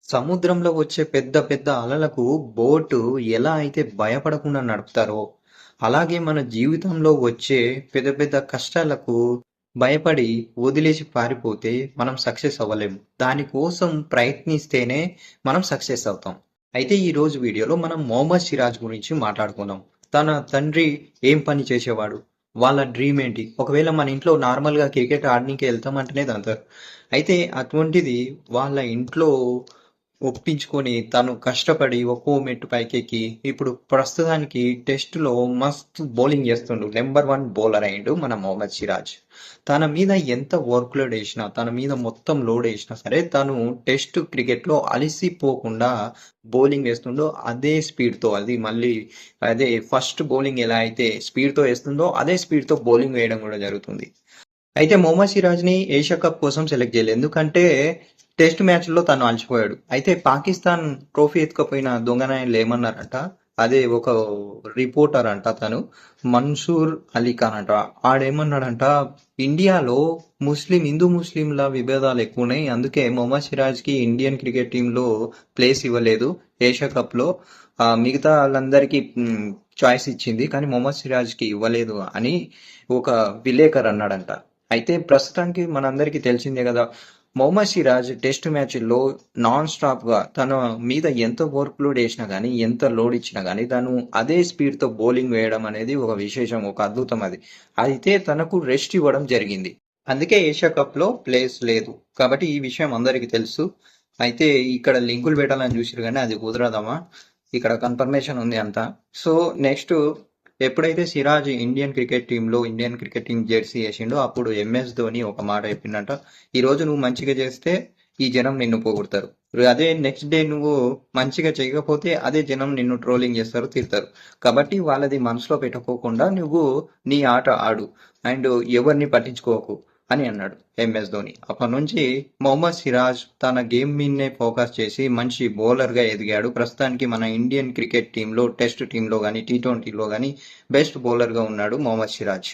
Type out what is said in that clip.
సముద్రంలో వచ్చే పెద్ద పెద్ద అలలకు బోటు ఎలా అయితే భయపడకుండా నడుపుతారో, అలాగే మన జీవితంలో వచ్చే పెద్ద పెద్ద కష్టాలకు భయపడి వదిలేసి పారిపోతే మనం సక్సెస్ అవ్వలేము. దానికోసం ప్రయత్నిస్తేనే మనం సక్సెస్ అవుతాం. అయితే ఈరోజు వీడియోలో మనం మొహమ్మద్ సిరాజ్ గురించి మాట్లాడుకుందాం. తన తండ్రి ఏం పని చేసేవాడు? వాళ్ళ డ్రీమ్ ఏంటి? ఒకవేళ మన ఇంట్లో నార్మల్‌గా క్రికెట్ ఆడనీకి వెళ్తామంటేనే తంతారు. అయితే అటువంటిది వాళ్ళ ఇంట్లో ఒప్పించుకొని తను కష్టపడి ఒక్కో మెట్టు పైకెక్కి ఇప్పుడు ప్రస్తుతానికి టెస్టులో మస్తు బౌలింగ్ చేస్తుండు. నెంబర్ 1 బౌలర్ అయిండు మన మొహమ్మద్ సిరాజ్. తన మీద ఎంత వర్క్ లోడ్ వేసినా, తన మీద మొత్తం లోడ్ వేసినా సరే తను టెస్ట్ క్రికెట్లో అలసిపోకుండా బౌలింగ్ వేస్తుండో అదే స్పీడ్తో అది మళ్ళీ అదే ఫస్ట్ బౌలింగ్ ఎలా అయితే స్పీడ్తో వేస్తుందో అదే స్పీడ్తో బౌలింగ్ వేయడం కూడా జరుగుతుంది. అయితే మొహమ్మద్ సిరాజ్ని ఏషియా కప్ కోసం సెలెక్ట్ చేయలేదు. ఎందుకంటే టెస్ట్ మ్యాచ్లో తను అలసిపోయాడు. అయితే పాకిస్తాన్ ట్రోఫీ ఎత్తుకపోయిన దొంగనాయలు ఏమన్నారంట, అదే ఒక రిపోర్టర్ అంట తను మన్సూర్ అలీ ఖాన్ అంట. ఆడేమన్నాడంట, ఇండియాలో హిందూ ముస్లింల విభేదాలు ఎక్కువ ఉన్నాయి, అందుకే మొహమ్మద్ సిరాజ్కి ఇండియన్ క్రికెట్ టీంలో ప్లేస్ ఇవ్వలేదు ఏషియా కప్లో. మిగతా వాళ్ళందరికీ చాయిస్ ఇచ్చింది కానీ మొహమ్మద్ సిరాజ్కి ఇవ్వలేదు అని ఒక విలేకరు అన్నాడంట. అయితే ప్రస్తుతానికి మనందరికీ తెలిసిందే కదా, మొహమ్మద్ సిరాజ్ టెస్ట్ మ్యాచ్ల్లో నాన్ స్టాప్గా తన మీద ఎంత వర్క్ లోడ్ వేసినా కానీ ఎంత లోడ్ ఇచ్చినా కానీ తను అదే స్పీడ్తో బౌలింగ్ వేయడం అనేది ఒక విశేషం, ఒక అద్భుతం అది. అయితే తనకు రెస్ట్ ఇవ్వడం జరిగింది. అందుకే ఏషియా కప్లో ప్లేస్ లేదు. కాబట్టి ఈ విషయం అందరికీ తెలుసు. అయితే ఇక్కడ లింకులు పెట్టాలని చూసారు కానీ అది కుదరదమ్మా. ఇక్కడ కన్ఫర్మేషన్ ఉంది అంతా. సో నెక్స్ట్ ఎప్పుడైతే Siraj Indian cricket team jersey వేసిండో అప్పుడు ఎంఎస్ ధోని ఒక మాట చెప్పిండంట, ఈ రోజు నువ్వు మంచిగా చేస్తే ఈ జనం నిన్ను పొగుడతారు, అదే నెక్స్ట్ డే నువ్వు మంచిగా చేయకపోతే అదే జనం నిన్ను ట్రోలింగ్ చేస్తారు, తిడతారు. కాబట్టి వాళ్ళది మనసులో పెట్టుకోకుండా నువ్వు నీ ఆట ఆడు అండ్ ఎవరిని పట్టించుకోకు అని అన్నాడు ఎంఎస్ ధోని. అప్పటి నుంచి మొహమ్మద్ సిరాజ్ తన గేమ్ మీదనే ఫోకస్ చేసి మంచి బౌలర్గా ఎదిగాడు. ప్రస్తుతానికి మన ఇండియన్ క్రికెట్ టీంలో టెస్ట్ టీంలో కానీ T20లో కానీ బెస్ట్ బౌలర్గా ఉన్నాడు మొహమ్మద్ సిరాజ్.